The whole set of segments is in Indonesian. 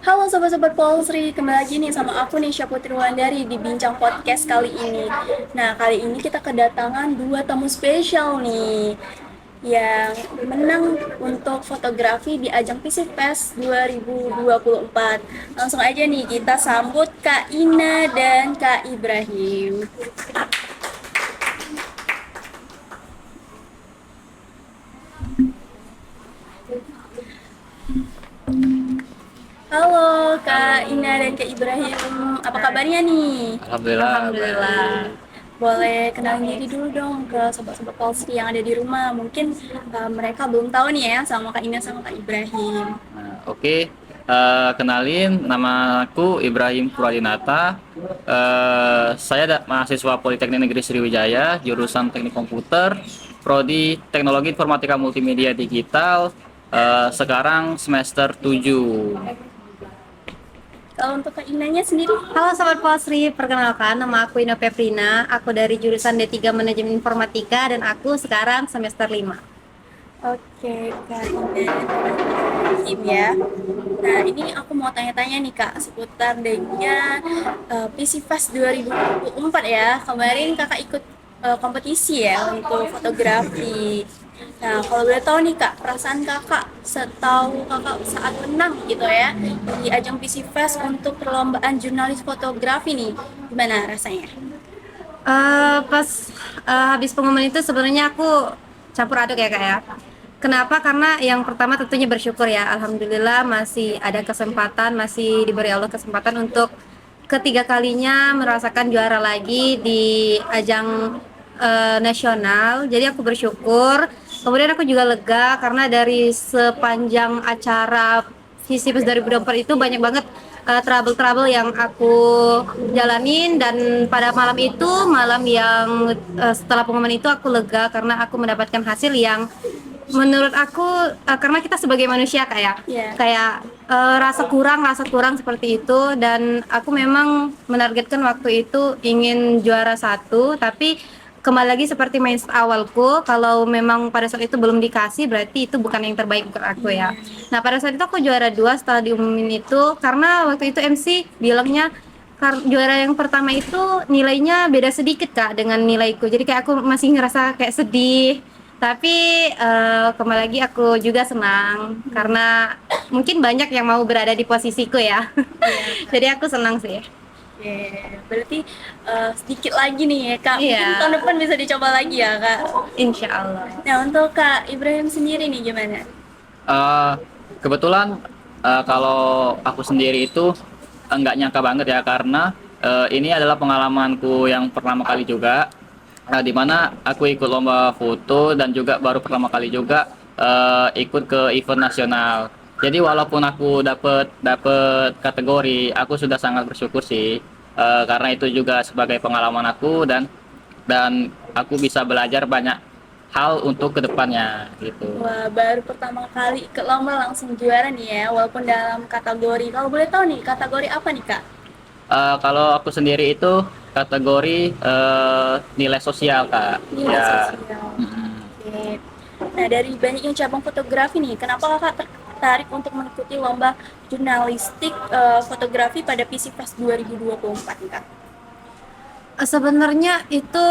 Halo sobat-sobat Polsri, kembali lagi nih sama aku nih Syaputri Wulandari di Bincang Podcast kali ini. Nah, kali ini kita kedatangan dua tamu spesial nih yang menang untuk fotografi di ajang Fisip Fest 2024. Langsung aja nih kita sambut Kak Ina dan Kak Ibrahim. Halo Kak Ina dan Kak Ibrahim, apa kabarnya nih? Alhamdulillah, Alhamdulillah. baik. Boleh kenalin diri dulu dong ke sobat-sobat Polski yang ada di rumah. Mungkin mereka belum tahu nih ya sama Kak Ina sama Kak Ibrahim. Oke. Kenalin, nama aku Ibrahim Purwadinata. Saya mahasiswa Politeknik Negeri Sriwijaya, jurusan Teknik Komputer, Prodi Teknologi Informatika Multimedia Digital. Sekarang semester 7. Kalau untuk Kak Inanya sendiri, Halo Sobat Polsri, perkenalkan nama aku Ina Peprina, aku dari jurusan D3 Manajemen Informatika dan aku sekarang semester 5. oke Kak Ina dan Ibrahim ya. Nah ini aku mau tanya-tanya nih Kak seputar dengan PC Fest 2024 ya. Kemarin Kakak ikut kompetisi ya untuk fotografi. Nah, kalau boleh tahu nih Kak, perasaan Kakak setahu Kakak saat menang gitu ya di ajang PC Fest untuk perlombaan jurnalis fotografi nih, gimana rasanya? Pas habis pengumuman itu sebenarnya aku campur aduk ya Kak ya. Kenapa? Karena yang pertama tentunya bersyukur ya, Alhamdulillah masih ada kesempatan, masih diberi Allah kesempatan untuk ketiga kalinya merasakan juara lagi di ajang nasional. Jadi aku bersyukur. Kemudian aku juga lega karena dari sepanjang acara Visipus 2024 itu banyak banget trouble-trouble yang aku jalanin, dan pada malam itu malam yang setelah pengumuman itu aku lega karena aku mendapatkan hasil yang menurut aku karena kita sebagai manusia kayak Iya. kayak rasa kurang seperti itu, dan aku memang menargetkan waktu itu ingin juara satu, tapi kembali lagi seperti mindset awalku, kalau memang pada saat itu belum dikasih berarti itu bukan yang terbaik untuk aku ya. Nah pada saat itu aku juara dua setelah diumumin itu, karena waktu itu MC bilangnya juara yang pertama itu nilainya beda sedikit Kak dengan nilaiku, jadi kayak aku masih ngerasa kayak sedih. Tapi kembali lagi aku juga senang karena mungkin banyak yang mau berada di posisiku ya. Jadi aku senang sih. Oke, berarti sedikit lagi nih ya Kak, mungkin Iya, tahun depan bisa dicoba lagi ya Kak. insya Allah. Nah untuk Kak Ibrahim sendiri nih gimana? Eh, Kebetulan, kalau aku sendiri itu nggak nyangka banget ya, karena ini adalah pengalamanku yang pertama kali juga. Di mana aku ikut lomba foto dan juga baru pertama kali juga ikut ke event nasional. Jadi walaupun aku dapet dapet kategori, aku sudah sangat bersyukur sih, karena itu juga sebagai pengalaman aku, dan aku bisa belajar banyak hal untuk kedepannya gitu. Wah, baru pertama kali ke lomba langsung juara nih ya, walaupun dalam kategori. Kalau boleh tahu nih, kategori apa nih Kak? Kalau aku sendiri itu kategori nilai sosial, Kak. Nilai Ya. sosial. mm, Oke. Nah, dari banyaknya cabang fotografi nih, kenapa Kakak tertarik untuk mengikuti lomba jurnalistik fotografi pada PC Fest 2024 nih Kak? Sebenarnya itu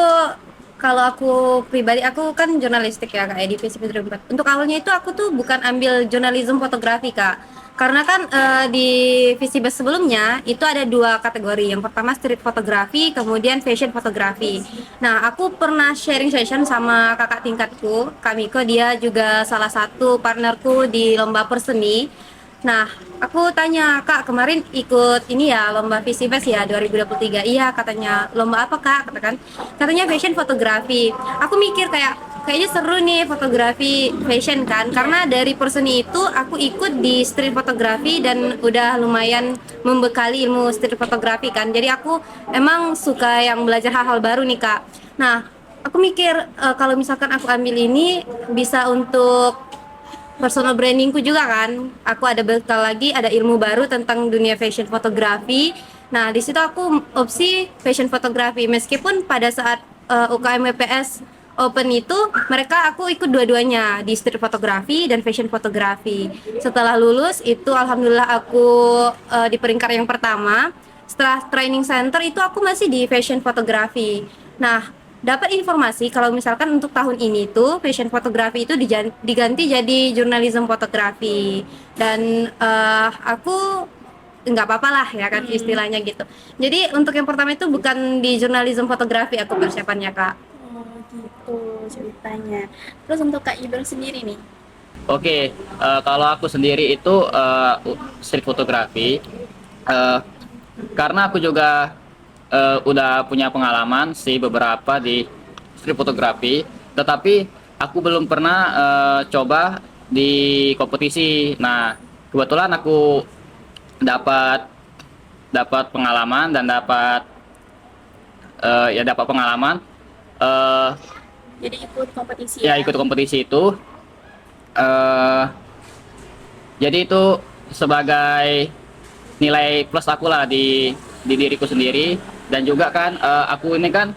kalau aku pribadi, aku kan jurnalistik ya Kak, di FISIP 2004. Untuk awalnya itu aku tuh bukan ambil jurnalisme fotografi Kak. Karena kan di FISIP sebelumnya itu ada dua kategori. Yang pertama street fotografi, kemudian fashion fotografi. Nah, aku pernah sharing session sama kakak tingkatku, Kak Miko, dia juga salah satu partnerku di lomba perseni. Nah, aku tanya, Kak, kemarin ikut ini ya, lomba Visi Fest ya 2023. Iya, katanya. Lomba apa, Kak? Katakan. Katanya fashion fotografi. Aku mikir kayaknya seru nih fotografi fashion kan. Karena dari perseni itu aku ikut di street fotografi dan udah lumayan membekali ilmu street fotografi kan. Jadi aku emang suka yang belajar hal-hal baru nih, Kak. Nah, aku mikir kalau misalkan aku ambil ini bisa untuk personal brandingku juga kan. Aku ada bekal lagi, ada ilmu baru tentang dunia fashion fotografi. Nah, di situ aku opsi fashion fotografi, meskipun pada saat UKM WPS open itu mereka aku ikut dua-duanya di street fotografi dan fashion fotografi. Setelah lulus itu alhamdulillah aku di peringkat yang pertama. Setelah training center itu aku masih di fashion fotografi. Nah, dapat informasi kalau misalkan untuk tahun ini tuh fashion fotografi itu diganti jadi journalism fotografi. Dan aku nggak apa-apa lah ya kan istilahnya gitu. Jadi untuk yang pertama itu bukan di journalism fotografi aku persiapannya kak. Oh gitu ceritanya. Terus untuk Kak Ibra sendiri nih, Oke, kalau aku sendiri itu street fotografi, eh, karena aku juga udah punya pengalaman sih beberapa di street fotografi, tetapi aku belum pernah coba di kompetisi. Nah, kebetulan aku dapat dapat pengalaman dan dapat pengalaman eh, jadi ikut kompetisi ya ya? ikut kompetisi itu. eh jadi itu sebagai nilai plus aku lah di diriku sendiri, dan juga kan aku ini kan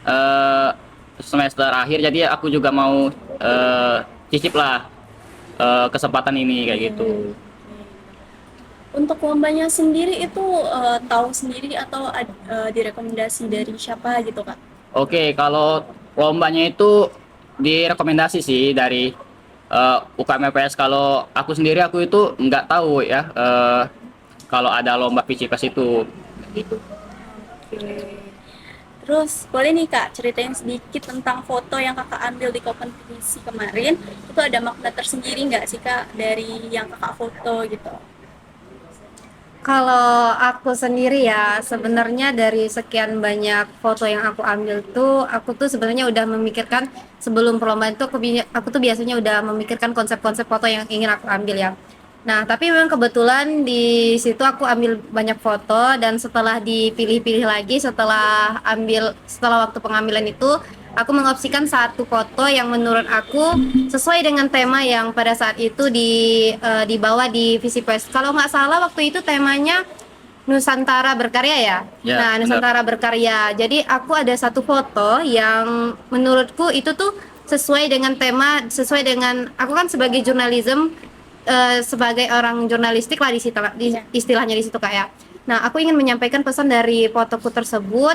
eh, semester akhir, jadi aku juga mau cicip lah kesempatan ini kayak gitu. Untuk lombanya sendiri itu tahu sendiri atau direkomendasi dari siapa gitu Kak? Oke, kalau lombanya itu direkomendasi sih dari UKM FPS. Kalau aku sendiri aku itu nggak tahu ya kalau ada lomba Piscipas itu. Gitu. Oke. Terus boleh nih Kak ceritain sedikit tentang foto yang Kakak ambil di kompetisi kemarin. Itu ada makna tersendiri nggak sih Kak dari yang Kakak foto gitu? Kalau aku sendiri ya, sebenarnya dari sekian banyak foto yang aku ambil tuh, aku tuh sebenarnya udah memikirkan sebelum perlombaan tuh aku tuh biasanya udah memikirkan konsep-konsep foto yang ingin aku ambil ya. Nah, tapi memang kebetulan di situ aku ambil banyak foto dan setelah dipilih-pilih lagi, setelah waktu pengambilan itu, aku mengopsikan satu foto yang menurut aku sesuai dengan tema yang pada saat itu dibawa di Visi Press. Kalau nggak salah waktu itu temanya Nusantara Berkarya ya. Ya, Nah, benar. Nusantara Berkarya. Jadi aku ada satu foto yang menurutku itu tuh sesuai dengan tema, sesuai dengan aku kan sebagai jurnalism sebagai orang jurnalistik lah istilahnya di situ kak ya. Nah, aku ingin menyampaikan pesan dari fotoku tersebut.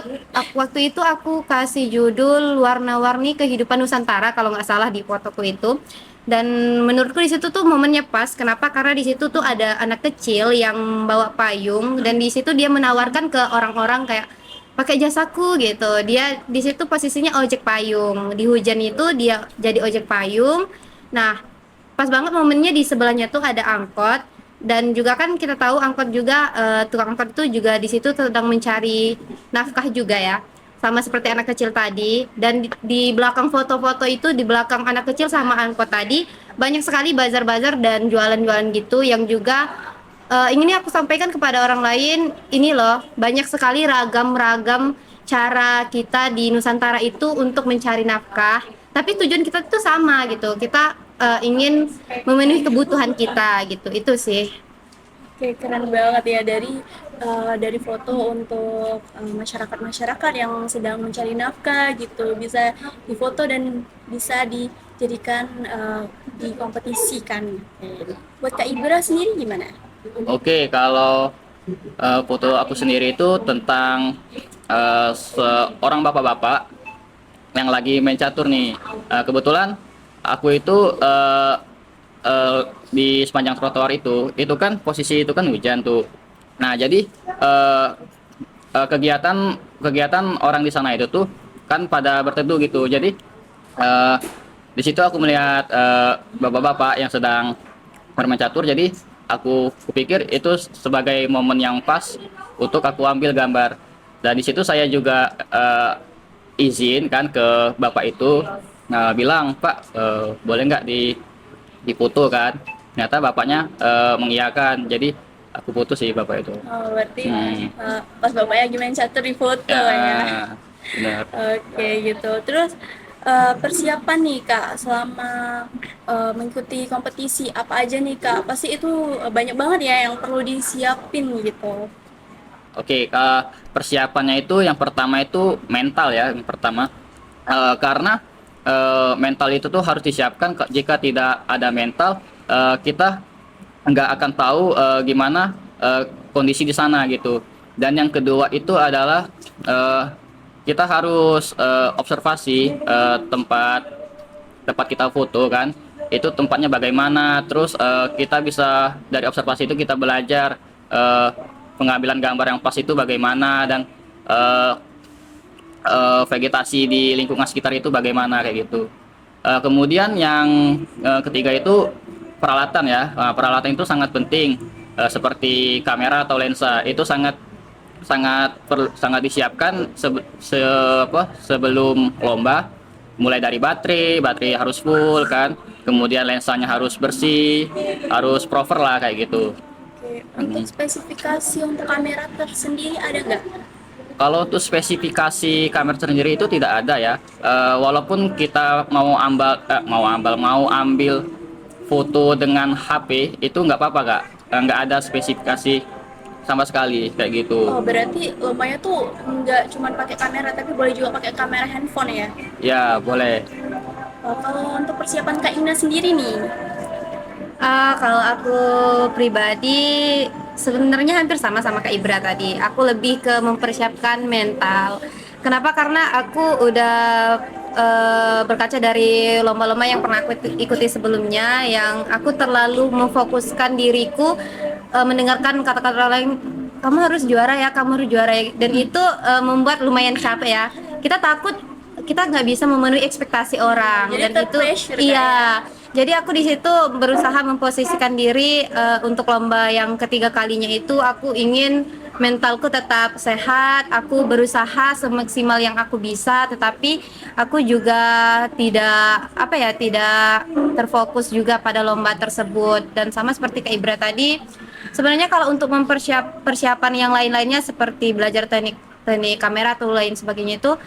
Waktu itu aku kasih judul warna-warni kehidupan Nusantara kalau nggak salah di fotoku itu. Dan menurutku di situ tuh momennya pas. Kenapa? Karena di situ tuh ada anak kecil yang bawa payung dan di situ dia menawarkan ke orang-orang kayak pakai jasaku gitu. Dia di situ posisinya ojek payung. Di hujan itu dia jadi ojek payung. Nah, pas banget momennya di sebelahnya tuh ada angkot dan juga kan kita tahu angkot juga tukang angkot itu juga di situ sedang mencari nafkah juga ya, sama seperti anak kecil tadi. Dan di belakang foto-foto itu, di belakang anak kecil sama angkot tadi banyak sekali bazar-bazar dan jualan-jualan gitu yang juga ingin aku sampaikan kepada orang lain. Ini loh, banyak sekali ragam-ragam cara kita di Nusantara itu untuk mencari nafkah, tapi tujuan kita itu sama gitu. Kita ingin memenuhi kebutuhan kita gitu. Itu sih. Oke, keren banget ya dari foto untuk masyarakat-masyarakat yang sedang mencari nafkah gitu bisa difoto dan bisa dijadikan dikompetisikan. Oke. Buat Kak Ibra sendiri gimana? Oke, kalau foto aku sendiri itu tentang seorang bapak-bapak yang lagi main catur nih. Kebetulan aku itu di sepanjang trotoar itu kan posisi itu kan hujan tuh. Nah, jadi kegiatan kegiatan orang di sana itu tuh kan pada berteduh gitu. Jadi eh, di situ aku melihat bapak-bapak yang sedang bermain catur. Jadi aku kupikir itu sebagai momen yang pas untuk aku ambil gambar. Dan di situ saya juga izin kan ke bapak itu, nah, bilang Pak boleh nggak dipoto kan. Ternyata bapaknya mengiyakan, jadi aku foto sih bapak itu. Oh, berarti Hmm. pas bapaknya lagi main catur di foto ya. Ya, benar. Oke gitu. Terus persiapan nih Kak selama mengikuti kompetisi apa aja nih Kak? Pasti itu banyak banget ya yang perlu disiapin gitu. Oke, persiapannya itu yang pertama itu mental ya, yang pertama. Karena mental itu tuh harus disiapkan. Jika tidak ada mental, kita nggak akan tahu gimana kondisi di sana gitu. Dan yang kedua itu adalah kita harus observasi tempat tempat kita foto kan, itu tempatnya bagaimana. Terus kita bisa dari observasi itu kita belajar pengambilan gambar yang pas itu bagaimana, dan eh, vegetasi di lingkungan sekitar itu bagaimana kayak gitu. Kemudian yang ketiga itu peralatan ya. Peralatan itu sangat penting, seperti kamera atau lensa itu sangat sangat disiapkan sebelum lomba. Mulai dari baterai harus full kan, kemudian lensanya harus bersih, harus proper lah kayak gitu. Oke, untuk spesifikasi untuk kamera tersendiri ada nggak? Kalau untuk spesifikasi kamera sendiri itu tidak ada ya. Walaupun kita mau ambil foto dengan HP itu nggak apa-apa kak. Nggak ada spesifikasi sama sekali kayak gitu. Oh, berarti lombanya tuh nggak cuma pakai kamera, tapi boleh juga pakai kamera handphone ya? Ya boleh. Kalau untuk persiapan Kak Ina sendiri nih, Kalau aku pribadi sebenarnya hampir sama Kak Ibra tadi. Aku lebih ke mempersiapkan mental. Kenapa? Karena aku udah berkaca dari lomba-lomba yang pernah aku ikuti sebelumnya, yang aku terlalu memfokuskan diriku mendengarkan kata-kata lain, kamu harus juara ya, kamu harus juara ya. Dan itu membuat lumayan capek ya. Kita takut kita nggak bisa memenuhi ekspektasi orang, Jadi dan itu ter-pressure iya. Jadi aku di situ berusaha memposisikan diri untuk lomba yang ketiga kalinya itu aku ingin mentalku tetap sehat, aku berusaha semaksimal yang aku bisa, tetapi aku juga tidak terfokus juga pada lomba tersebut. Dan sama seperti Kak Ibra tadi, sebenarnya kalau untuk persiapan yang lain-lainnya seperti belajar teknik teknik kamera atau lain sebagainya itu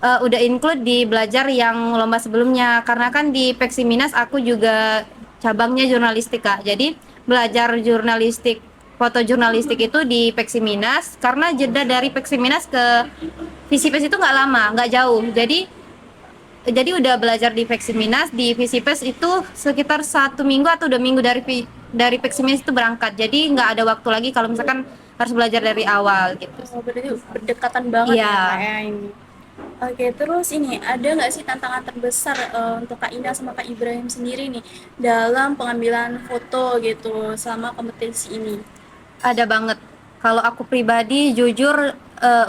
udah include di belajar yang lomba sebelumnya, karena kan di Peksiminas aku juga cabangnya jurnalistik Kak, jadi belajar jurnalistik, foto jurnalistik itu di Peksiminas, karena jeda dari Peksiminas ke Visipes itu nggak lama, nggak jauh, jadi udah belajar di Peksiminas, di Visipes itu sekitar 1 minggu atau 2 minggu dari Peksiminas itu berangkat, jadi nggak ada waktu lagi kalau misalkan harus belajar dari awal gitu. berarti berdekatan banget Iya. ya Kak ya ini. Oke, terus ini ada nggak sih tantangan terbesar untuk Kak Ina sama Kak Ibrahim sendiri nih dalam pengambilan foto gitu selama kompetisi ini? Ada banget. Kalau aku pribadi jujur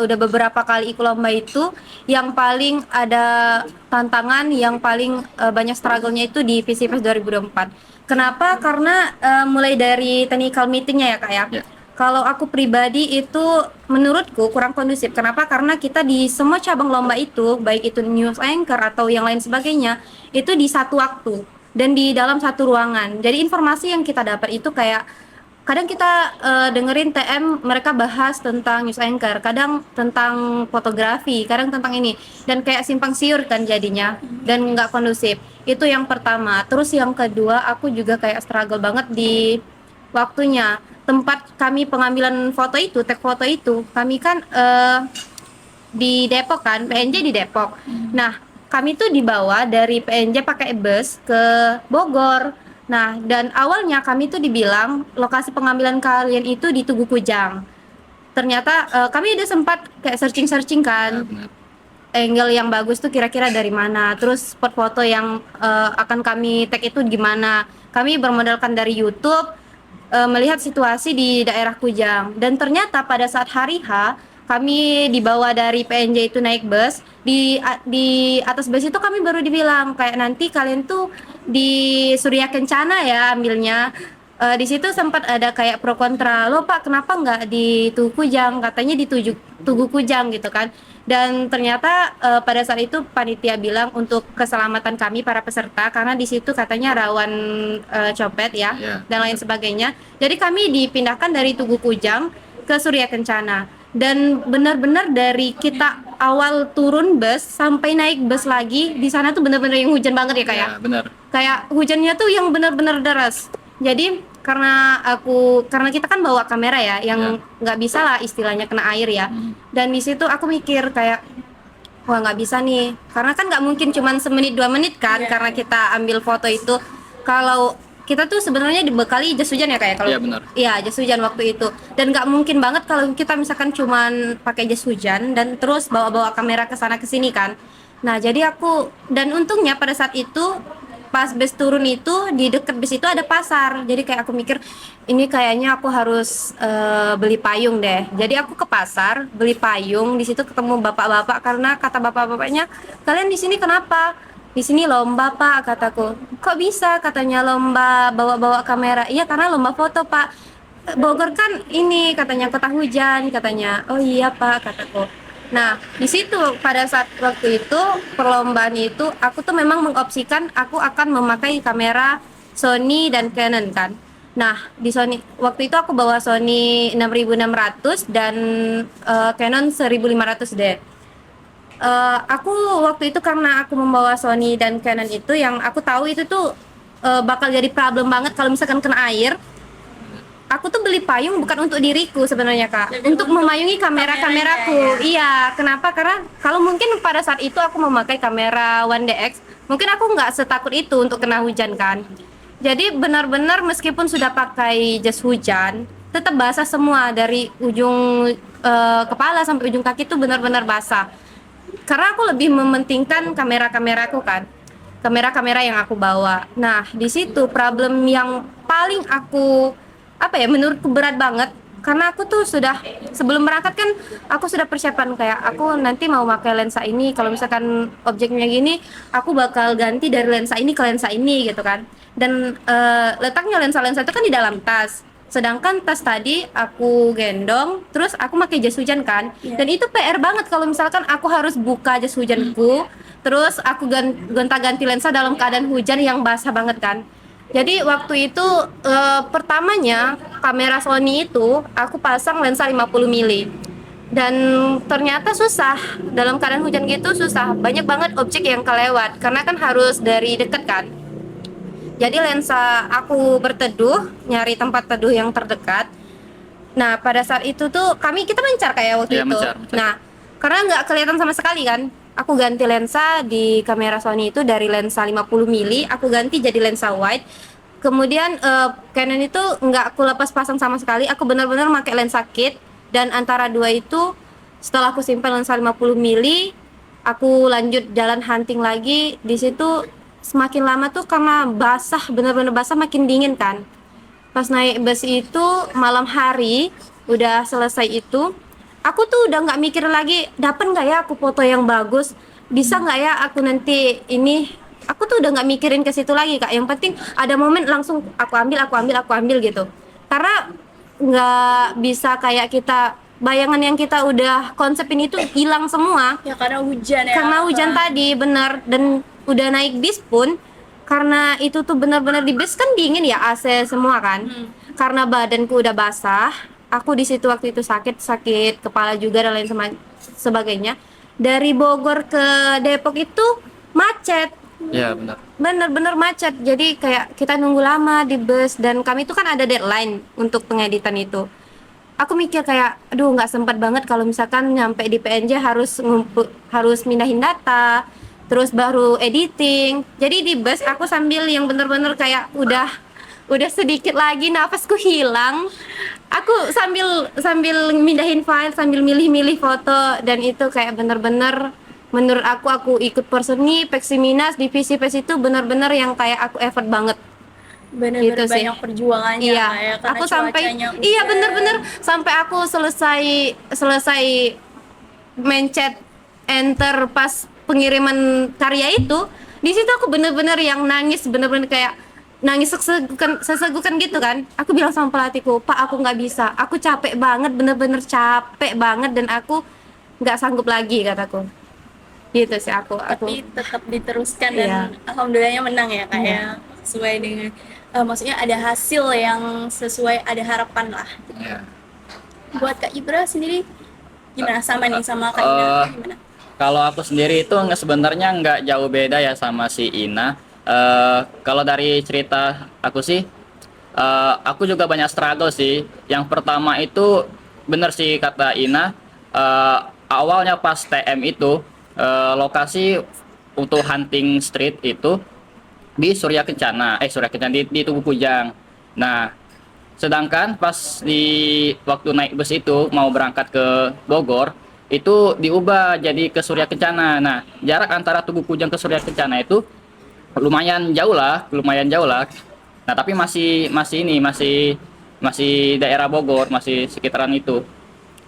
udah beberapa kali ikut lomba itu, yang paling ada tantangan, yang paling banyak struggle-nya itu di VCPS 2024. Kenapa? Karena mulai dari technical meeting-nya ya Kak ya. Ya. Kalau aku pribadi itu menurutku kurang kondusif. Kenapa? Karena kita di semua cabang lomba itu, baik itu news anchor atau yang lain sebagainya, itu di satu waktu dan di dalam satu ruangan. Jadi informasi yang kita dapat itu kayak kadang kita dengerin TM mereka bahas tentang news anchor, kadang tentang fotografi, kadang tentang ini, dan kayak simpang siur kan jadinya dan nggak kondusif. Itu yang pertama. Terus yang kedua, aku juga kayak struggle banget di waktunya. Tempat kami pengambilan foto itu, tag foto itu, kami kan di Depok kan, PNJ di Depok. Nah, kami tuh dibawa dari PNJ pakai bus ke Bogor. Nah, dan awalnya kami tuh dibilang lokasi pengambilan kalian itu di Tugu Kujang. Ternyata kami udah sempat kayak searching-searching kan, Benar. angle yang bagus tuh kira-kira dari mana, terus spot foto yang akan kami tag itu gimana. Kami bermodalkan dari YouTube, melihat situasi di daerah Kujang, dan ternyata pada saat hari H kami dibawa dari PNJ itu naik bus, di atas bus itu kami baru dibilang kayak nanti kalian tuh di Surya Kencana ya ambilnya. Di situ sempat ada kayak pro kontra, lo Pak kenapa nggak di Tugu Kujang, katanya di Tugu Kujang gitu kan. Dan ternyata pada saat itu panitia bilang untuk keselamatan kami para peserta, karena di situ katanya rawan copet ya, Ya. dan lain sebagainya. Jadi kami dipindahkan dari Tugu Kujang ke Surya Kencana. Dan benar-benar dari kita awal turun bus sampai naik bus lagi di sana tuh benar-benar yang hujan banget ya Kak ya. Ya, benar. Kayak hujannya tuh yang benar-benar deras. Jadi karena kita kan bawa kamera ya, yang nggak bisa lah istilahnya kena air ya. Dan di situ aku mikir kayak wah nggak bisa nih, karena kan nggak mungkin cuman semenit 2 menit kan, Iya. karena kita ambil foto itu. Kalau kita tuh sebenarnya dibekali jas hujan ya kayak kalau Iya benar. iya jas hujan waktu itu, dan nggak mungkin banget kalau kita misalkan cuman pakai jas hujan dan terus bawa-bawa kamera ke sana ke sini kan. Nah jadi aku, dan untungnya pada saat itu pas bus turun itu di deket bus itu ada pasar, jadi kayak aku mikir ini kayaknya aku harus beli payung deh. Jadi aku ke pasar beli payung, di situ ketemu bapak-bapak, karena kata bapak-bapaknya, kalian di sini kenapa? Di sini lomba pak, kataku. Kok bisa? Katanya lomba bawa-bawa kamera. Iya karena lomba foto pak. Bogor kan ini katanya kota hujan, katanya. Oh iya pak, kataku. Nah di situ pada saat waktu itu perlombaan itu aku tuh memang mengopsikan aku akan memakai kamera Sony dan Canon kan. Nah di Sony waktu itu aku bawa Sony 6600 dan Canon 1500 deh. Aku waktu itu karena aku membawa Sony dan Canon itu, yang aku tahu itu tuh bakal jadi problem banget kalau misalkan kena air. Aku tuh beli payung bukan untuk diriku sebenarnya kak, Lebih untuk untuk memayungi kamera-kameraku. kameranya, Iya, kenapa? Karena kalau mungkin pada saat itu aku memakai kamera One DX, mungkin aku nggak setakut itu untuk kena hujan kan. Jadi benar-benar meskipun sudah pakai jas hujan, tetap basah semua dari ujung kepala sampai ujung kaki tuh benar-benar basah. Karena aku lebih mementingkan kamera-kameraku kan, kamera-kamera yang aku bawa. Nah di situ problem yang paling aku apa ya, menurutku berat banget, karena aku tuh sudah sebelum berangkat kan aku sudah persiapan kayak aku nanti mau pakai lensa ini, kalau misalkan objeknya gini aku bakal ganti dari lensa ini ke lensa ini gitu kan. Dan letaknya lensa-lensa itu kan di dalam tas, sedangkan tas tadi aku gendong terus aku pakai jas hujan kan. Iya. Dan itu PR banget kalau misalkan aku harus buka jas hujanku terus aku gonta-ganti lensa dalam keadaan hujan yang basah banget kan. Jadi waktu itu pertamanya kamera Sony itu aku pasang lensa 50 mili, dan ternyata susah dalam keadaan hujan gitu, susah banyak banget objek yang kelewat karena kan harus dari dekat kan. Jadi lensa aku berteduh nyari tempat teduh yang terdekat. Nah pada saat itu tuh kita mencar kayak waktu Iya, itu. mencar. Nah karena nggak kelihatan sama sekali kan, aku ganti lensa di kamera Sony itu dari lensa 50 mili aku ganti jadi lensa wide. Kemudian Canon itu nggak aku lepas pasang sama sekali, aku benar-benar pakai lensa kit. Dan antara dua itu setelah aku simpan lensa 50 mili, aku lanjut jalan hunting lagi. Di situ semakin lama tuh karena basah, benar-benar basah, makin dingin kan. Pas naik bus itu malam hari udah selesai itu, aku tuh udah nggak mikir lagi dapat nggak ya aku foto yang bagus, bisa nggak ya aku nanti ini. Aku tuh udah nggak mikirin ke situ lagi kak, yang penting ada momen langsung aku ambil gitu. Karena nggak bisa kayak kita bayangan yang kita udah konsepin itu hilang semua Ya karena hujan ya. karena hujan Kak. tadi, bener. Dan udah naik bis pun, karena itu tuh benar-benar di bis kan dingin ya, AC semua kan. Karena badanku udah basah, aku di situ waktu itu sakit kepala juga dan lain sebagainya. Dari Bogor ke Depok itu macet, Iya benar. bener-bener macet. Jadi kayak kita nunggu lama di bus, dan kami itu kan ada deadline untuk pengeditan itu. Aku mikir kayak aduh nggak sempat banget kalau misalkan nyampe di PNJ harus mindahin data terus baru editing. Jadi di bus aku sambil yang bener-bener kayak udah sedikit lagi nafasku hilang, aku sambil sambil mindahin file, sambil milih-milih foto. Dan itu kayak bener-bener menurut aku ikut Perseni, Peksiminas, divisi PES itu bener-bener yang kayak aku effort banget. Bener-bener Gitu sih. banyak perjuangannya Iya, Kak, ya, karena aku sampai cuacanya iya hujan. bener-bener sampai aku selesai mencet enter pas pengiriman karya itu. Di situ aku bener-bener yang nangis, bener-bener kayak nangis sesegukan gitu kan. Aku bilang sama pelatihku, Pak aku nggak bisa, aku capek banget, bener-bener capek banget, dan aku nggak sanggup lagi, kataku. Gitu sih aku. Tapi tetap diteruskan dan Iya. alhamdulillahnya menang ya Kak, Iya. ya. Sesuai dengan maksudnya ada hasil yang sesuai, ada harapan lah. Iya. Buat Kak Ibra sendiri gimana, sama nih sama Kak Eh, Ina gimana? Kalau aku sendiri itu sebenarnya nggak jauh beda ya sama si Ina. Kalau dari cerita aku sih, aku juga banyak struggle sih. Yang pertama itu bener sih kata Ina, awalnya pas TM itu lokasi untuk hunting street itu di Surya Kencana, Surya Kencana di Tugu Kujang. Nah, sedangkan pas di waktu naik bus itu mau berangkat ke Bogor, itu diubah jadi ke Surya Kencana. Nah, jarak antara Tugu Kujang ke Surya Kencana itu lumayan jauh lah, lumayan jauh lah. Nah, tapi masih masih ini masih daerah Bogor, masih sekitaran itu.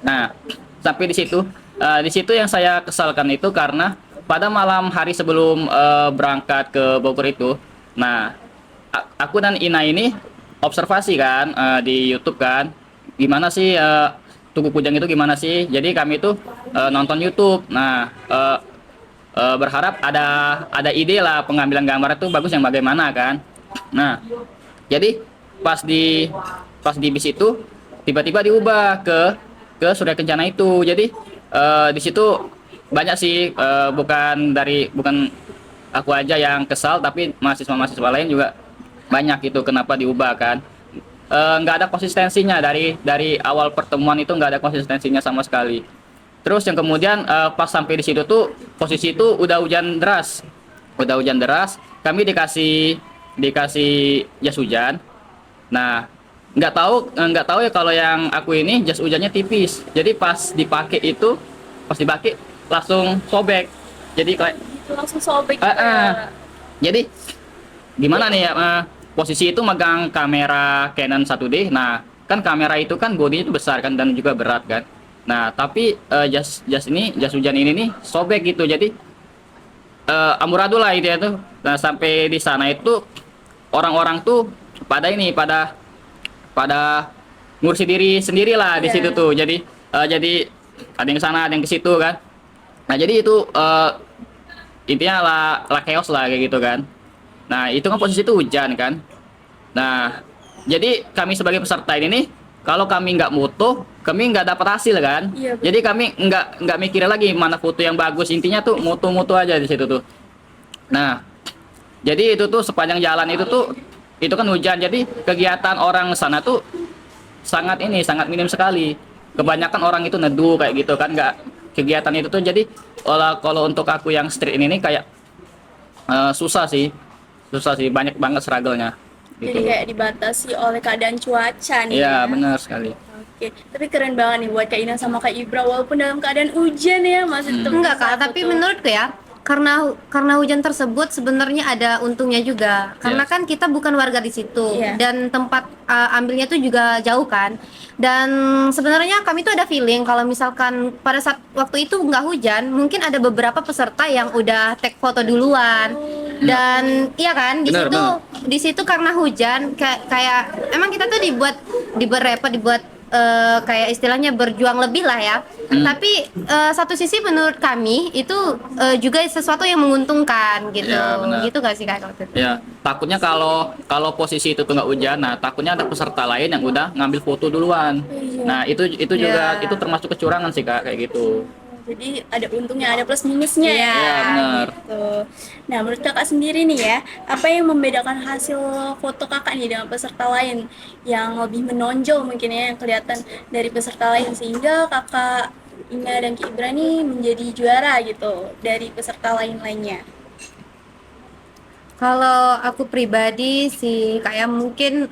Nah, sampai di situ yang saya kesalkan itu karena pada malam hari sebelum berangkat ke Bogor itu, nah aku dan Ina ini observasi kan di YouTube kan, gimana sih Tugu Kujang itu gimana sih? Jadi kami itu nonton YouTube. Nah, berharap ada ide lah pengambilan gambar itu bagus yang bagaimana kan. Nah, jadi pas di bis itu tiba-tiba diubah ke Surya Kencana itu. Jadi di situ banyak sih bukan aku aja yang kesal, tapi mahasiswa-mahasiswa lain juga banyak itu kenapa diubah kan. Nggak ada konsistensinya dari awal pertemuan itu, nggak ada konsistensinya sama sekali. Terus yang kemudian pas sampai di situ tuh posisi itu udah hujan deras, kami dikasih jas hujan. Nah, nggak tahu ya kalau yang aku ini jas hujannya tipis. Jadi pas dipakai langsung sobek. Jadi kayak Itu langsung sobek eh, gitu eh. ya. jadi gimana nih ya, posisi itu megang kamera Canon 1D. Nah, kan kamera itu kan bodinya itu besar kan dan juga berat kan. Nah, tapi jas hujan ini nih sobek gitu. Jadi amburadul lah itu ya tuh. Nah, sampai di sana itu orang-orang tuh pada pada ngurusi diri sendiri lah di Iya. situ tuh. Jadi ada yang ke sana, ada yang ke situ kan. Nah, jadi itu intinya lah chaos lah kayak gitu kan. Nah, itu kan posisi itu hujan kan. Nah, jadi kami sebagai peserta ini nih, kalau kami nggak foto, kami nggak dapat hasil kan. Iya, betul. Jadi kami nggak mikir lagi mana foto yang bagus. Intinya tuh moto-moto aja di situ tuh. Nah, jadi itu tuh sepanjang jalan itu kan hujan. Jadi kegiatan orang sana tuh sangat minim sekali. Kebanyakan orang itu neduh kayak gitu kan, nggak kegiatan itu tuh. Jadi kalau untuk aku yang street ini nih kayak susah sih, banyak banget struggle-nya Jadi gitu. kayak dibatasi oleh keadaan cuaca nih Iya, ya. benar sekali. Oke, tapi keren banget nih buat Kak Ina sama Kak Ibra walaupun dalam keadaan hujan ya masih tetap Enggak bisa Kak, tapi foto. menurutku ya, karena hujan tersebut sebenarnya ada untungnya juga. Karena Yes. kan kita bukan warga di situ Iya. dan tempat ambilnya tuh juga jauh kan. Dan sebenarnya kami tuh ada feeling kalau misalkan pada saat waktu itu nggak hujan, mungkin ada beberapa peserta yang udah take foto duluan. Dan iya kan, Benar, di situ karena hujan kayak emang kita tuh dibuat repot, dibuat kayak istilahnya berjuang lebih lah ya. Tapi satu sisi menurut kami itu juga sesuatu yang menguntungkan gitu. Ya, benar. Gitu gak sih Kak waktu itu? Ya, takutnya kalau posisi itu tuh nggak hujan, nah takutnya ada peserta lain yang udah ngambil foto duluan. Iya. Nah, itu juga Ya. itu termasuk kecurangan sih Kak kayak gitu. Jadi ada untungnya, ada plus minusnya Iya. ya. Iya, benar. Gitu. Nah, menurut kakak sendiri nih ya, apa yang membedakan hasil foto kakak nih dengan peserta lain yang lebih menonjol mungkin ya, yang kelihatan dari peserta lain sehingga kakak Ina dan Ki Ibra nih menjadi juara gitu dari peserta lain-lainnya. Kalau aku pribadi sih kayak mungkin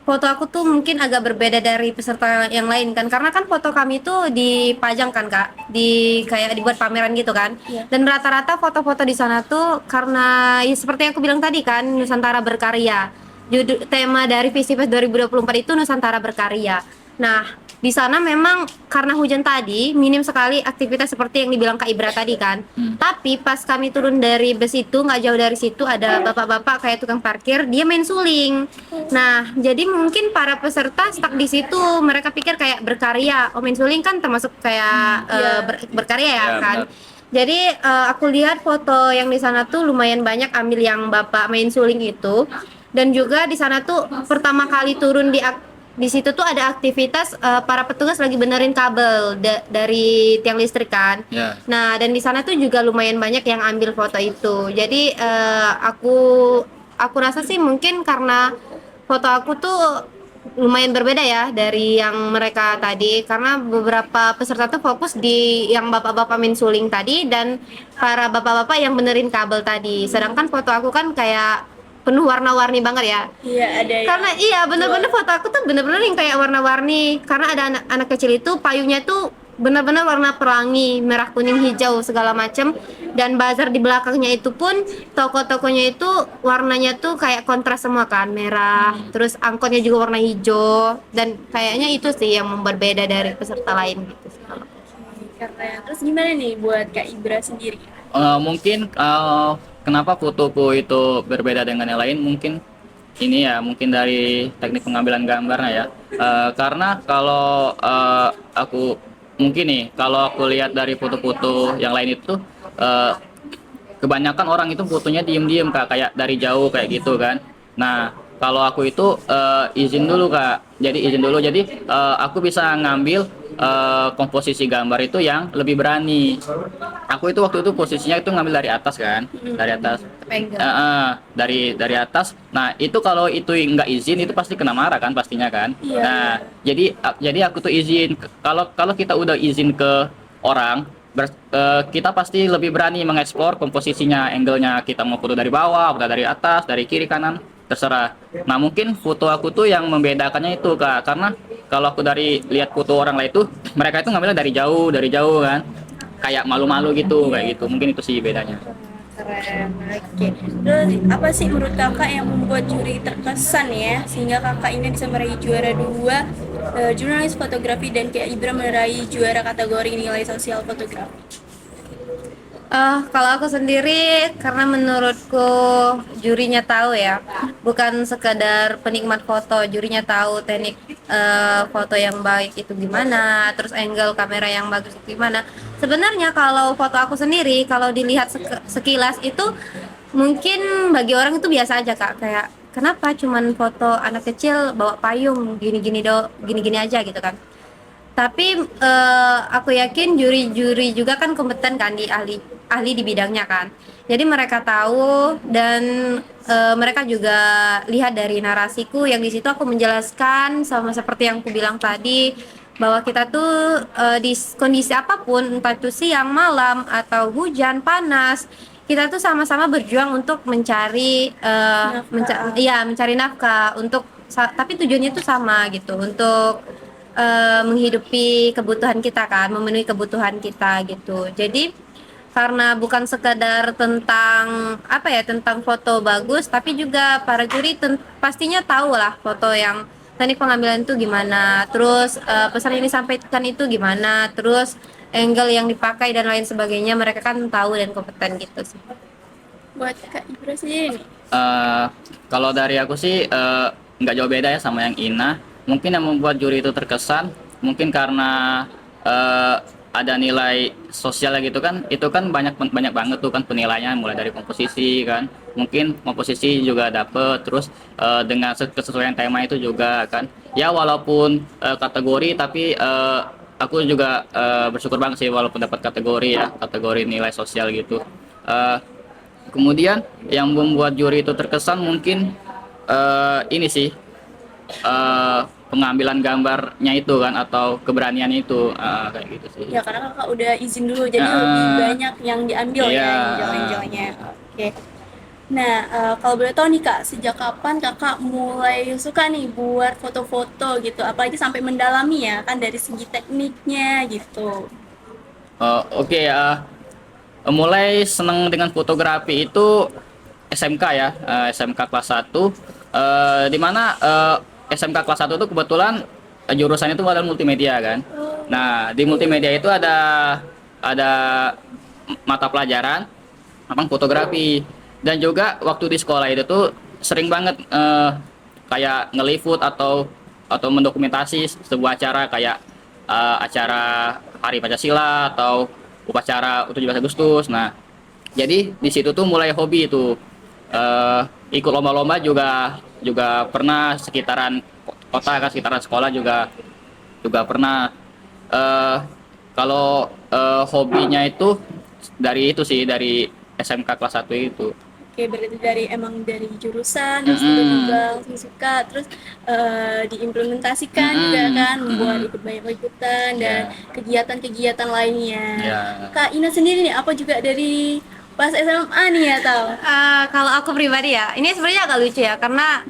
foto aku tuh mungkin agak berbeda dari peserta yang lain kan, karena kan foto kami tuh dipajang kan Kak, kayak dibuat pameran gitu kan. Iya. Dan rata-rata foto-foto di sana tuh karena ya seperti yang aku bilang tadi kan, Nusantara Berkarya. Tema dari Visipes 2024 itu Nusantara Berkarya. Nah, di sana memang karena hujan tadi minim sekali aktivitas seperti yang dibilang Kak Ibra tadi kan. Tapi pas kami turun dari bus itu, nggak jauh dari situ ada bapak-bapak kayak tukang parkir, dia main suling. Nah, jadi mungkin para peserta stuck di situ, mereka pikir kayak berkarya. Oh, main suling kan termasuk kayak Iya. berkarya ya Ya, kan. benar. Jadi aku lihat foto yang di sana tuh lumayan banyak ambil yang bapak main suling itu. Dan juga di sana tuh pertama kali turun di situ tuh ada aktivitas para petugas lagi benerin kabel dari tiang listrik kan. Ya. Nah, dan di sana tuh juga lumayan banyak yang ambil foto itu. Jadi aku rasa sih mungkin karena foto aku tuh lumayan berbeda ya dari yang mereka tadi, karena beberapa peserta tuh fokus di yang bapak-bapak main suling tadi dan para bapak-bapak yang benerin kabel tadi. Sedangkan foto aku kan kayak penuh warna-warni banget ya. Iya, ada yang Karena iya bener-bener jual. foto aku tuh bener-bener yang kayak warna-warni, karena ada anak-anak kecil itu payungnya tuh bener-bener warna pelangi, merah kuning hijau segala macem. Dan bazar di belakangnya itu pun toko-tokonya itu warnanya tuh kayak kontras semua kan, merah, terus angkotnya juga warna hijau, dan kayaknya itu sih yang berbeda dari peserta lain gitu sih. Keren. Terus gimana nih buat Kak Ibra sendiri? Mungkin kenapa fotoku itu berbeda dengan yang lain, mungkin ini ya, mungkin dari teknik pengambilan gambarnya ya. Karena kalau aku mungkin nih, kalau aku lihat dari foto-foto yang lain itu eh, kebanyakan orang itu fotonya diem-diem kak, kayak dari jauh kayak gitu kan. Nah kalau aku itu izin dulu kak, jadi izin dulu, jadi aku bisa ngambil komposisi gambar itu yang lebih berani. Aku itu waktu itu posisinya itu ngambil dari atas kan, dari atas. Pegang. Dari atas. Nah itu kalau itu nggak izin itu pasti kena marah kan pastinya kan. Iya, Nah iya. jadi aku tuh izin. Kalau kalau kita udah izin ke orang, kita pasti lebih berani mengeksplor komposisinya, angle-nya, kita mau foto dari bawah, foto dari atas, dari kiri kanan, terserah. Nah mungkin foto aku tuh yang membedakannya itu kak, karena kalau aku dari lihat foto orang lain itu, mereka itu ngambilnya dari jauh kan, kayak malu-malu gitu, kayak gitu. Mungkin itu sih bedanya. Keren. Oke. Terus apa sih menurut kakak yang membuat juri terkesan ya sehingga kakak ini bisa meraih juara dua jurnalis fotografi dan Kak Ibra meraih juara kategori nilai sosial fotografi? Kalau aku sendiri, karena menurutku jurinya tahu ya, bukan sekadar penikmat foto, jurinya tahu teknik foto yang baik itu gimana, terus angle kamera yang bagus itu gimana. Sebenarnya kalau foto aku sendiri, kalau dilihat sekilas itu mungkin bagi orang itu biasa aja kak, kayak kenapa cuman foto anak kecil bawa payung gini-gini gini-gini aja gitu kan. Tapi aku yakin juri-juri juga kan kompeten kan di ahli ahli di bidangnya kan. Jadi mereka tahu dan mereka juga lihat dari narasiku yang di situ aku menjelaskan sama seperti yang aku bilang tadi bahwa kita tuh di kondisi apapun entah itu siang, malam atau hujan, panas, kita tuh sama-sama berjuang untuk mencari Nafkah. iya, mencari nafkah untuk tapi tujuannya tuh sama gitu untuk menghidupi kebutuhan kita kan, memenuhi kebutuhan kita gitu. Jadi karena bukan sekadar tentang apa ya, tentang foto bagus, tapi juga para juri pastinya tahu lah foto yang teknik pengambilan itu gimana, terus pesan yang disampaikan itu gimana, terus angle yang dipakai dan lain sebagainya, mereka kan tahu dan kompeten gitu sih. Buat Kak Ibra sendiri nih. Eh, Kalau dari aku sih nggak jauh beda ya sama yang Ina. Mungkin yang membuat juri itu terkesan, mungkin karena eh, ada nilai sosial gitu kan. Itu kan banyak banyak banget tuh kan penilaiannya, mulai dari komposisi kan. Mungkin komposisi juga dapet, terus dengan kesesuaian tema itu juga kan. Ya walaupun kategori, tapi aku juga bersyukur banget sih walaupun dapat kategori ya, kategori nilai sosial gitu. Eh, Kemudian yang membuat juri itu terkesan mungkin ini sih, pengambilan gambarnya itu kan, atau keberaniannya itu, kayak gitu sih. Ya karena kakak udah izin dulu, jadi lebih Eh, banyak yang diambil iya. ya, angel-angelnya. Oke. Nah, kalau boleh tahu nih kak, sejak kapan kakak mulai suka nih buat foto-foto gitu, apalagi sampai mendalami ya kan dari segi tekniknya gitu. Oke ya. Mulai senang dengan fotografi itu SMK ya, SMK kelas 1, di mana SMK kelas 1 itu kebetulan jurusannya itu adalah multimedia kan. Nah, di multimedia itu ada mata pelajaran tentang fotografi, dan juga waktu di sekolah itu tuh sering banget kayak ngeliput atau mendokumentasi sebuah acara, kayak acara Hari Pancasila atau upacara 17 Agustus. Nah, jadi di situ tuh mulai hobi itu. Ikut lomba-lomba juga juga pernah, sekitaran kota kan, sekitaran sekolah juga juga pernah. Eh, Kalau hobinya itu dari itu sih, dari SMK kelas 1 itu. Oke, berarti emang dari jurusan, terus tiba-tiba Mm-mm. langsung suka, terus diimplementasikan juga Mm-mm. kan, membuat Mm-mm. ikut banyak ikutan dan Ya, kegiatan-kegiatan lainnya. ya. Kak Ina sendiri nih, apa juga dari pas SMA nih ya tahu? Kalau aku pribadi ya, ini sebenarnya agak lucu ya karena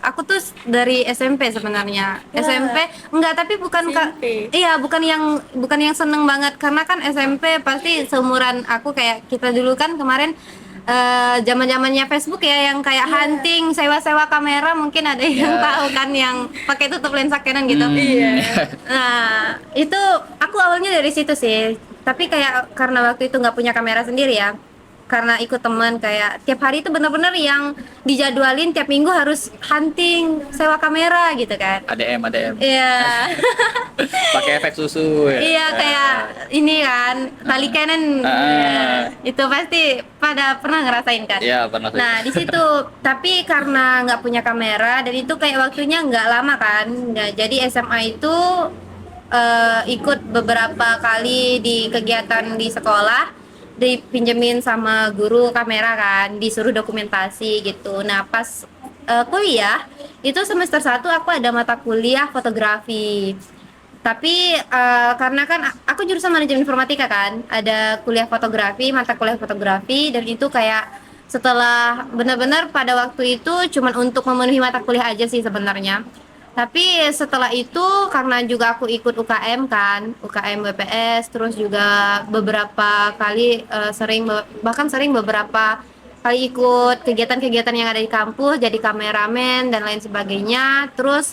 aku tuh dari SMP sebenarnya. SMP Wah, enggak, tapi bukan Kak. SMP. Iya, bukan yang seneng banget karena kan SMP pasti seumuran aku, kayak kita dulu kan kemarin zaman-zamannya Facebook ya, yang kayak Iya, hunting sewa-sewa kamera, mungkin ada yang Ya. tahu kan, yang pakai tutup lensa Canon gitu. Hmm. iya. Nah, itu aku awalnya dari situ sih. Tapi kayak karena waktu itu nggak punya kamera sendiri ya. Karena ikut teman, kayak tiap hari itu bener-bener yang dijadwalin tiap minggu harus hunting sewa kamera gitu kan. ADM, ADM. Iya. Pakai efek susu ya. Iya, kayak ini kan tali Canon. Ah. Ya, itu pasti pada pernah ngerasain kan. Iya, pernah sih. Nah, di situ tapi karena nggak punya kamera dan itu kayak waktunya nggak lama kan. Nah, jadi SMA itu ikut beberapa kali di kegiatan di sekolah, dipinjemin sama guru kamera kan, disuruh dokumentasi gitu. Nah, pas kuliah itu semester 1 aku ada mata kuliah fotografi. Tapi karena kan aku jurusan manajemen informatika kan, ada kuliah fotografi, mata kuliah fotografi, dan itu kayak setelah benar-benar pada waktu itu cuman untuk memenuhi mata kuliah aja sih sebenarnya. Tapi setelah itu karena juga aku ikut UKM kan, UKM BPS, terus juga beberapa kali bahkan sering beberapa kali ikut kegiatan-kegiatan yang ada di kampus, jadi kameramen dan lain sebagainya. Terus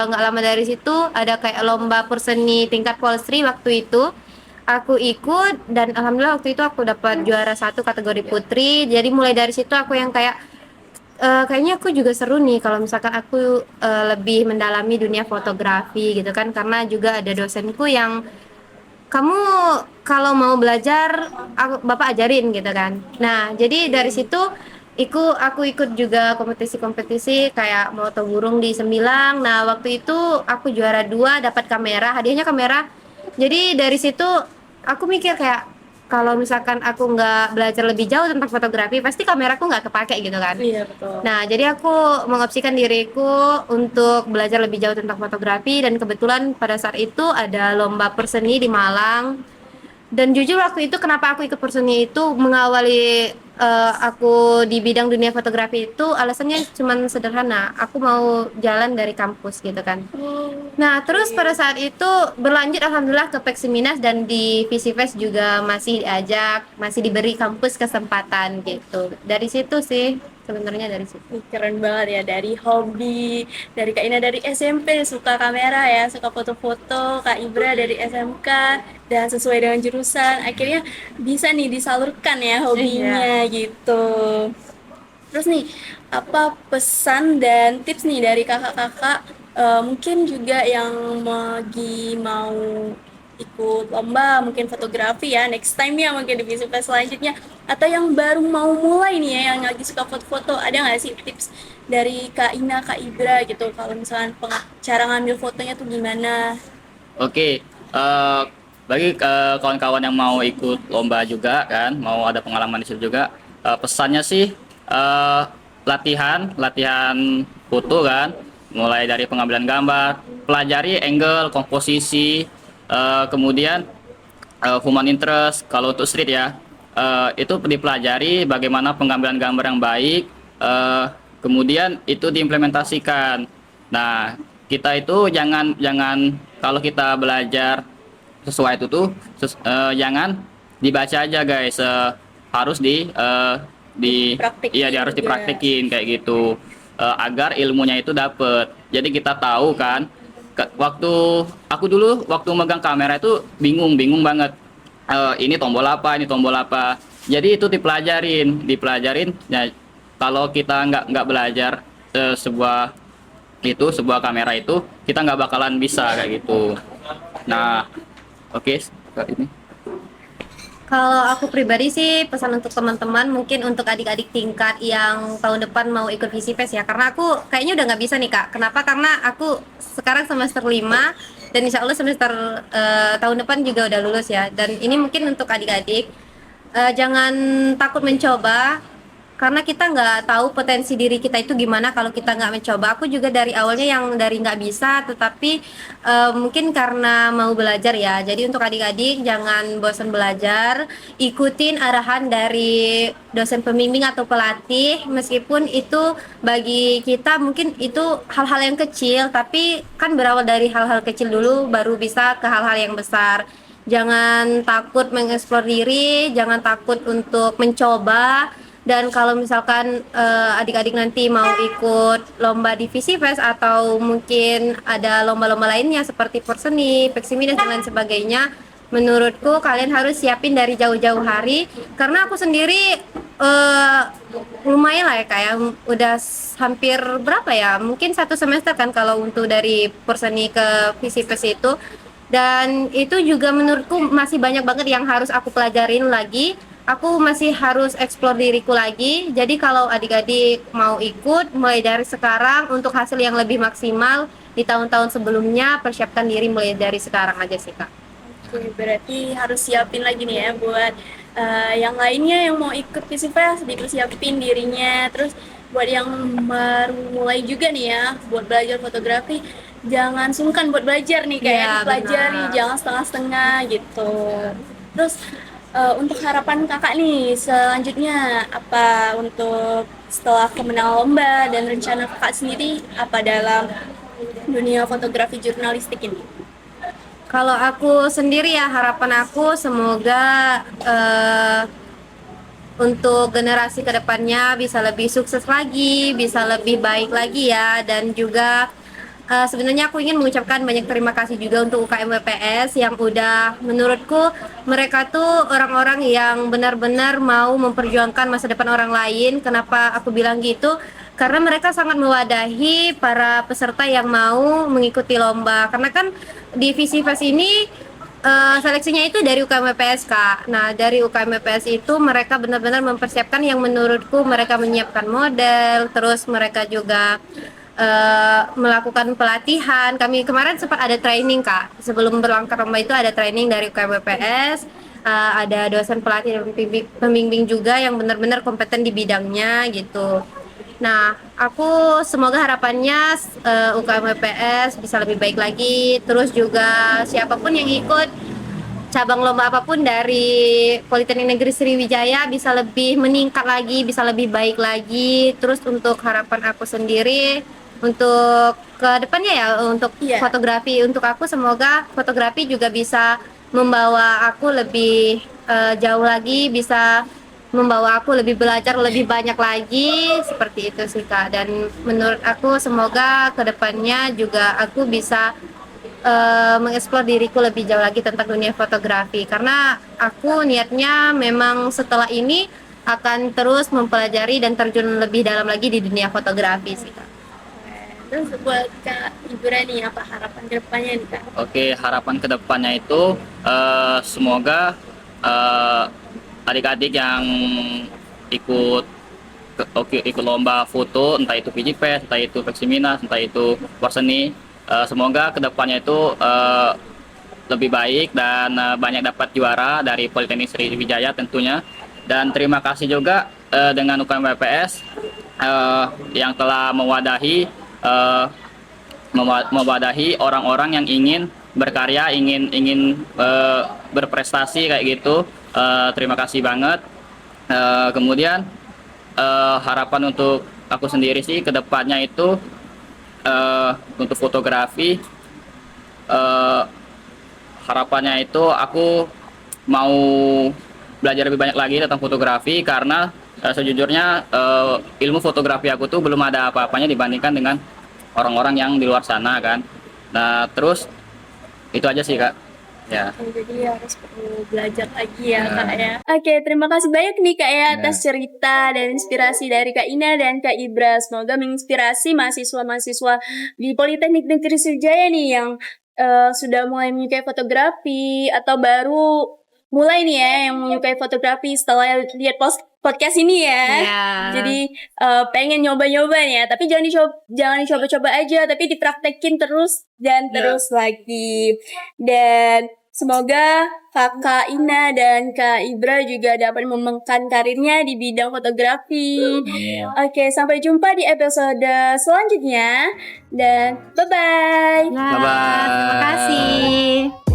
nggak lama dari situ ada kayak lomba perseni tingkat Polstri waktu itu. Aku ikut dan alhamdulillah waktu itu aku dapat juara 1 kategori putri. Jadi mulai dari situ aku yang kayak kayaknya aku juga seru nih kalau misalkan aku lebih mendalami dunia fotografi gitu kan, karena juga ada dosenku yang kamu kalau mau belajar bapak ajarin gitu kan. Nah, jadi dari situ aku ikut juga kompetisi-kompetisi kayak moto burung di Sembilang. Nah, waktu itu aku juara 2, dapat kamera, hadiahnya kamera. Jadi dari situ aku mikir kayak kalau misalkan aku nggak belajar lebih jauh tentang fotografi, pasti kameraku nggak kepake gitu kan. Iya, betul. Nah, jadi aku mengopsikan diriku untuk belajar lebih jauh tentang fotografi, dan kebetulan pada saat itu ada lomba perseni di Malang. Dan jujur waktu itu kenapa aku ikut perseni itu mengawali aku di bidang dunia fotografi itu alasannya cuman sederhana, aku mau jalan dari kampus gitu kan. Oh, Nah, terus pada saat itu berlanjut alhamdulillah ke Peksiminas, dan di Visifest juga masih diajak, masih diberi kampus kesempatan gitu. Dari situ sih, sebenarnya dari situ. ih, keren banget ya, dari hobi, dari Kak Ina dari SMP suka kamera ya, suka foto-foto, Kak Ibra dari SMK, dan sesuai dengan jurusan, akhirnya bisa nih disalurkan ya Iya. hobinya gitu. Terus nih, apa pesan dan tips nih dari kakak-kakak, mungkin juga yang lagi mau ikut lomba, mungkin fotografi ya, next time ya mungkin di Visipes selanjutnya, atau yang baru mau mulai nih ya, yang lagi suka foto-foto, ada nggak sih tips dari Kak Ina, Kak Ibra gitu, kalau misalnya cara ngambil fotonya tuh gimana? Oke, bagi kawan-kawan yang mau ikut lomba juga kan, mau ada pengalaman di situ juga, pesannya sih eh, latihan, latihan foto kan, mulai dari pengambilan gambar, pelajari angle, komposisi, kemudian human interest. Kalau untuk street ya, itu dipelajari bagaimana pengambilan gambar yang baik, kemudian itu diimplementasikan. Nah, kita itu jangan jangan kalau kita belajar sesuai itu tuh jangan dibaca aja guys. Harus di iya Praktekin harus juga. dipraktekin kayak gitu. Agar ilmunya itu dapet. Jadi kita tahu kan, waktu aku dulu waktu megang kamera itu bingung banget. Ini tombol apa, ini tombol apa. Jadi itu dipelajarin. Ya, kalau kita nggak belajar sebuah kamera itu, kita nggak bakalan bisa kayak gitu. Nah, oke, ini. Kalau aku pribadi sih pesan untuk teman-teman, mungkin untuk adik-adik tingkat yang tahun depan mau ikut Visipes ya, karena aku kayaknya udah nggak bisa nih Kak. Kenapa? Karena aku sekarang semester 5 dan insya Allah semester tahun depan juga udah lulus ya. Dan ini mungkin untuk adik-adik, jangan takut mencoba, karena kita nggak tahu potensi diri kita itu gimana kalau kita nggak mencoba. Aku juga dari awalnya yang dari nggak bisa, tetapi mungkin karena mau belajar ya. Jadi untuk adik-adik jangan bosan belajar, ikutin arahan dari dosen pembimbing atau pelatih, meskipun itu bagi kita mungkin itu hal-hal yang kecil, tapi kan berawal dari hal-hal kecil dulu baru bisa ke hal-hal yang besar. Jangan takut mengeksplor diri, jangan takut untuk mencoba. Dan kalau misalkan adik-adik nanti mau ikut lomba divisi fest atau mungkin ada lomba-lomba lainnya seperti Porseni, Peksimi dan lain sebagainya, menurutku kalian harus siapin dari jauh-jauh hari, karena aku sendiri eh, lumayan lah ya kayak udah hampir berapa ya, mungkin 1 semester kan kalau untuk dari Porseni ke visi fest itu. Dan itu juga menurutku masih banyak banget yang harus aku pelajarin lagi. Aku masih harus explore diriku lagi. Jadi kalau adik-adik mau ikut mulai dari sekarang untuk hasil yang lebih maksimal di tahun-tahun sebelumnya, persiapkan diri mulai dari sekarang aja sih Kak. Oke, berarti harus siapin lagi nih ya buat yang lainnya yang mau ikut Visipes, dipersiapin dirinya. Terus buat yang baru mulai juga nih ya, buat belajar fotografi, jangan sungkan buat belajar nih, kayak Iya, dipelajari, benar. jangan setengah-setengah gitu. Terus untuk harapan kakak nih selanjutnya apa untuk setelah kemenangan lomba dan rencana kakak sendiri apa dalam dunia fotografi jurnalistik ini? Kalau aku sendiri ya, harapan aku semoga untuk generasi kedepannya bisa lebih sukses lagi, bisa lebih baik lagi ya. Dan juga sebenarnya aku ingin mengucapkan banyak terima kasih juga untuk UKM WPS yang udah, menurutku mereka tuh orang-orang yang benar-benar mau memperjuangkan masa depan orang lain. Kenapa aku bilang gitu? Karena mereka sangat mewadahi para peserta yang mau mengikuti lomba. Karena kan di Visifest ini seleksinya itu dari UKM WPS Kak. Nah dari UKM WPS itu mereka benar-benar mempersiapkan yang menurutku mereka menyiapkan model, terus mereka juga melakukan pelatihan. Kami kemarin sempat ada training Kak. Sebelum berangkat lomba itu ada training dari UKM WPS. Ada dosen pelatih dan pembimbing juga yang benar-benar kompeten di bidangnya gitu. Nah, aku semoga harapannya UKM WPS bisa lebih baik lagi. Terus juga siapapun yang ikut cabang lomba apapun dari Politeknik Negeri Sriwijaya bisa lebih meningkat lagi, bisa lebih baik lagi. Terus untuk harapan aku sendiri untuk ke depannya ya, untuk Iya. fotografi, untuk aku semoga fotografi juga bisa membawa aku lebih jauh lagi, bisa membawa aku lebih belajar lebih banyak lagi, seperti itu sih Kak. Dan menurut aku semoga kedepannya juga aku bisa mengeksplor diriku lebih jauh lagi tentang dunia fotografi, karena aku niatnya memang setelah ini akan terus mempelajari dan terjun lebih dalam lagi di dunia fotografi sih Kak. Terus buat Kak Ibu Rani, apa harapan kedepannya nih Kak? Oke, harapan kedepannya itu semoga eh, adik-adik yang ikut ikut lomba foto, entah itu Vigipes, entah itu Peksiminas, entah itu Warseni, semoga kedepannya itu lebih baik dan banyak dapat juara dari Politeknik Sriwijaya tentunya. Dan terima kasih juga dengan UKM WPS yang telah eh, mewadahi orang-orang yang ingin berkarya, ingin berprestasi kayak gitu. Terima kasih banget. Kemudian harapan untuk aku sendiri sih kedepannya itu untuk fotografi, eh, harapannya itu aku mau belajar lebih banyak lagi tentang fotografi karena sejujurnya ilmu fotografi aku tuh belum ada apa-apanya dibandingkan dengan orang-orang yang di luar sana kan. Nah terus itu aja sih Kak. Ya. Jadi harus perlu belajar lagi ya Nah. Kak ya. Oke, terima kasih banyak nih Kak ya atas Ya. cerita dan inspirasi dari Kak Ina dan Kak Ibra. Semoga menginspirasi mahasiswa-mahasiswa di Politeknik Negeri Sriwijaya nih yang sudah mulai menyukai fotografi atau baru mulai nih ya yang menyukai fotografi setelah lihat podcast ini ya. Iya. Jadi pengen nyoba-nyoba nih ya, tapi jangan dicoba-coba aja, tapi dipraktekin terus dan terus lagi. Dan Semoga Kakak Ina dan Kak Ibra juga dapat mengembangkan karirnya di bidang fotografi. Amin. Oke, sampai jumpa di episode selanjutnya dan bye-bye. Ya, Bye-bye. terima kasih.